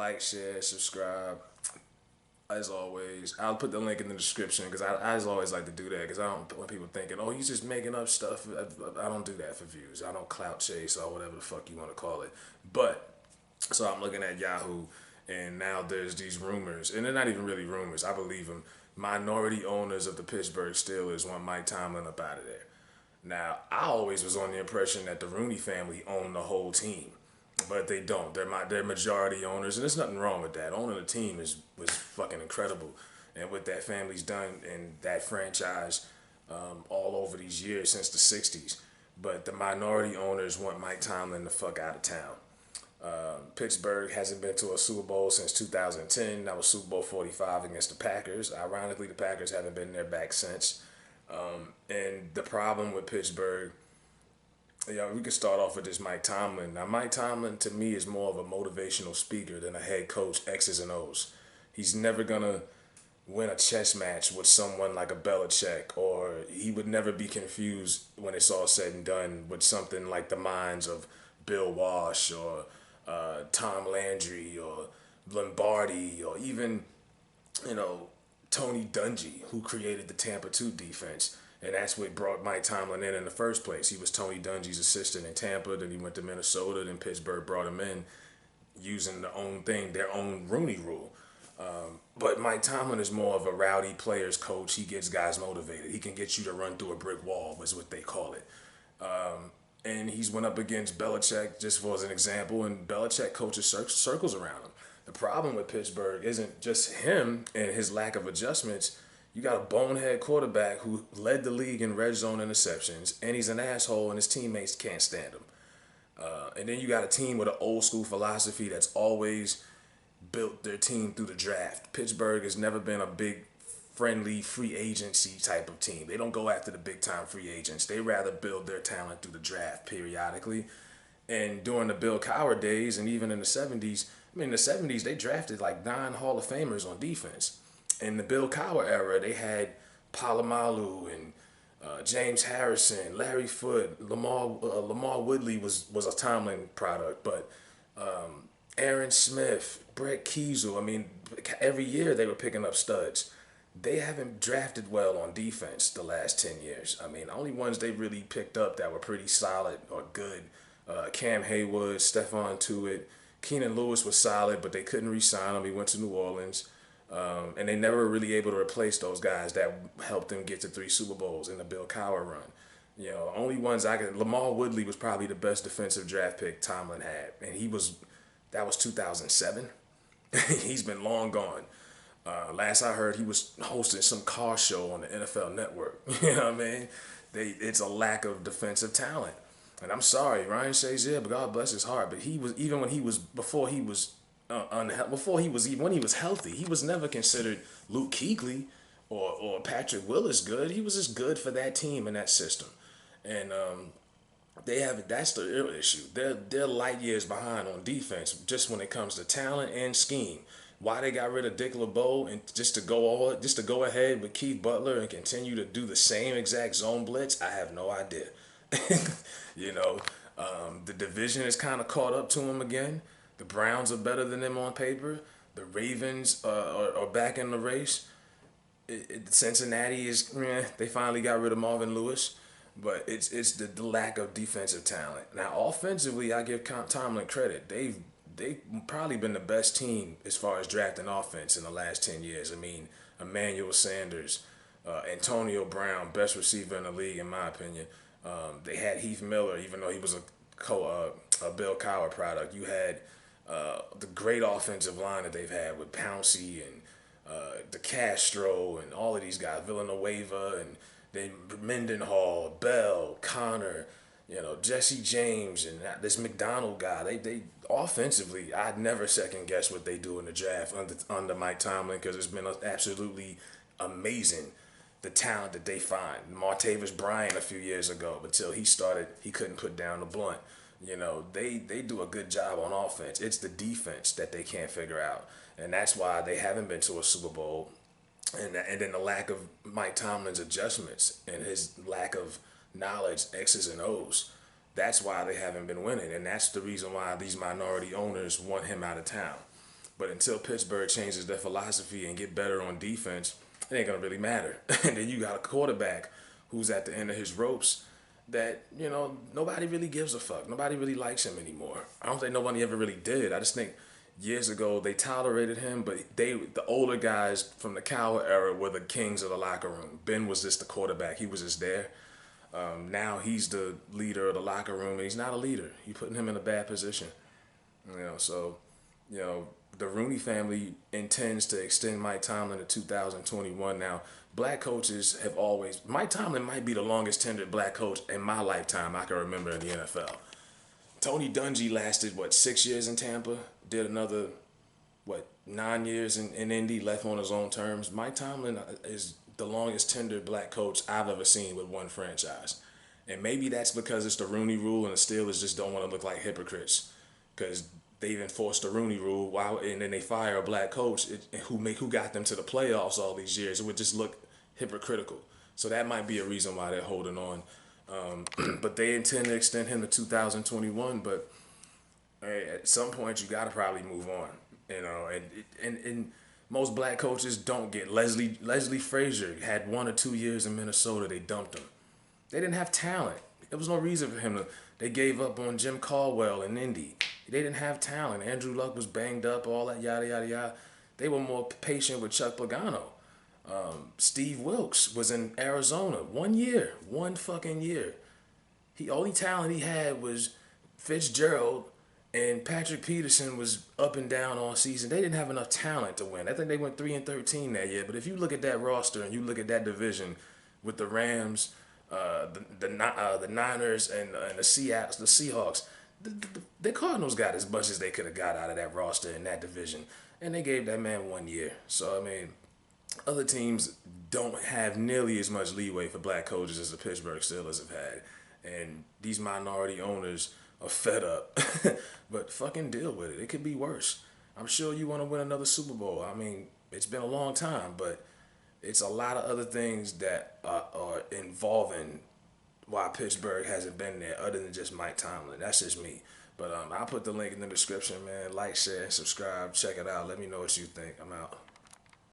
like, share, subscribe. As always, I'll put the link in the description because I as always like to do that because I don't want people thinking, oh, he's just making up stuff. I don't do that for views. I don't clout chase or whatever the fuck you want to call it. But so I'm looking at Yahoo, and now there's these rumors, and they're not even really rumors. I believe them. Minority owners of the Pittsburgh Steelers want Mike Tomlin up out of there. Now, I always was on the impression that the Rooney family owned the whole team, but they don't. They're majority owners, and there's nothing wrong with that. Owning a team is was fucking incredible, and what that family's done and that franchise all over these years since the '60s. But the minority owners want Mike Tomlin the fuck out of town. Pittsburgh hasn't been to a Super Bowl since 2010. That was Super Bowl 45 against the Packers. Ironically, the Packers haven't been there back since. And the problem with Pittsburgh, we could start off with this Mike Tomlin. Now, Mike Tomlin to me is more of a motivational speaker than a head coach, X's and O's. He's never gonna win a chess match with someone like a Belichick, or he would never be confused when it's all said and done with something like the minds of Bill Walsh or Tom Landry or Lombardi or even, you know, Tony Dungy, who created the Tampa 2 defense. And that's what brought Mike Tomlin in the first place. He was Tony Dungy's assistant in Tampa, then he went to Minnesota, then Pittsburgh brought him in using their own Rooney rule. But Mike Tomlin is more of a rowdy players coach. He gets guys motivated. He can get you to run through a brick wall, is what they call it. And he's went up against Belichick, just for as an example, and Belichick coaches circles around him. The problem with Pittsburgh isn't just him and his lack of adjustments. You got a bonehead quarterback who led the league in red zone interceptions, and he's an asshole, and his teammates can't stand him. And then you got a team with an old school philosophy that's always built their team through the draft. Pittsburgh has never been a big, friendly free agency type of team. They don't go after the big time free agents. They rather build their talent through the draft periodically. And during the Bill Cowher days, and even in the '70s, in the '70s they drafted like 9 Hall of Famers on defense. In the Bill Cowher era, they had Palomalu and James Harrison, Larry Foote, Lamar Woodley was a Tomlin product, but Aaron Smith, Brett Kiesel. I mean, every year they were picking up studs. They haven't drafted well on defense the last 10 years. I mean, the only ones they really picked up that were pretty solid or good, Cam Haywood, Stephon Tuitt, Keenan Lewis was solid, but they couldn't re-sign him. He went to New Orleans. And they never were really able to replace those guys that helped them get to 3 Super Bowls in the Bill Cowher run. Only ones Lamar Woodley was probably the best defensive draft pick Tomlin had. And that was 2007. He's been long gone. Last I heard, he was hosting some car show on the NFL Network. You know what I mean? It's a lack of defensive talent. And I'm sorry, Ryan Shazier, but God bless his heart. But he was, even when he was, before he was when he was healthy, he was never considered Luke Kuechly or Patrick Willis good. He was just good for that team and that system, and that's the real issue. They're light years behind on defense just when it comes to talent and scheme. Why they got rid of Dick LeBeau and just to go ahead with Keith Butler and continue to do the same exact zone blitz, I have no idea. you know, the division is kind of caught up to him again. The Browns are better than them on paper. The Ravens are back in the race. Cincinnati they finally got rid of Marvin Lewis, but it's the lack of defensive talent. Now offensively, I give Tomlin credit. They've probably been the best team as far as drafting offense in the last 10 years. I mean, Emmanuel Sanders, Antonio Brown, best receiver in the league in my opinion. They had Heath Miller, even though he was a Bill Cowher product. You had the great offensive line that they've had with Pouncey and the Castro and all of these guys, Villanueva and then Mendenhall, Bell, Connor, Jesse James and this McDonald guy. They offensively, I'd never second guess what they do in the draft under Mike Tomlin because it's been absolutely amazing the talent that they find. Martavis Bryant a few years ago, until he started, he couldn't put down the blunt. They do a good job on offense. It's the defense that they can't figure out. And that's why they haven't been to a Super Bowl. And then the lack of Mike Tomlin's adjustments and his lack of knowledge, X's and O's. That's why they haven't been winning. And that's the reason why these minority owners want him out of town. But until Pittsburgh changes their philosophy and get better on defense, it ain't gonna really matter. And then you got a quarterback who's at the end of his ropes that, nobody really gives a fuck. Nobody really likes him anymore. I don't think nobody ever really did. I just think years ago they tolerated him, but the older guys from the Cowher era were the kings of the locker room. Ben was just the quarterback. He was just there. Now he's the leader of the locker room, and he's not a leader. You're putting him in a bad position. So, the Rooney family intends to extend Mike Tomlin to 2021. Now, black coaches have always... Mike Tomlin might be the longest tenured black coach in my lifetime I can remember in the NFL. Tony Dungy lasted, 6 years in Tampa? Did another, 9 years in Indy, left on his own terms. Mike Tomlin is the longest tenured black coach I've ever seen with one franchise. And maybe that's because it's the Rooney Rule and the Steelers just don't want to look like hypocrites. Because they've enforced the Rooney Rule, and then they fire a black coach who got them to the playoffs all these years. It would just look hypocritical. So that might be a reason why they're holding on. But they intend to extend him to 2021. But hey, at some point, you got to probably move on. And most black coaches don't get... Leslie Frazier had 1 or 2 years in Minnesota. They dumped him. They didn't have talent. There was no reason for him to... They gave up on Jim Caldwell in Indy. They didn't have talent. Andrew Luck was banged up, all that, yada, yada, yada. They were more patient with Chuck Pagano. Steve Wilkes was in Arizona 1 year. 1 fucking year. Only talent he had was Fitzgerald, and Patrick Peterson was up and down all season. They didn't have enough talent to win. I think they went 3-13 that year. But if you look at that roster and you look at that division with the Rams, the Niners, and the Seahawks, the Cardinals got as much as they could have got out of that roster in that division, and they gave that man 1 year. So I mean, other teams don't have nearly as much leeway for black coaches as the Pittsburgh Steelers have had, and these minority owners are fed up. But fucking deal with it. It could be worse. I'm sure you want to win another Super Bowl. I mean, it's been a long time, but it's a lot of other things that are involving why Pittsburgh hasn't been there other than just Mike Tomlin. That's just me. But I'll put the link in the description, man. Like, share, subscribe, check it out. Let me know what you think. I'm out.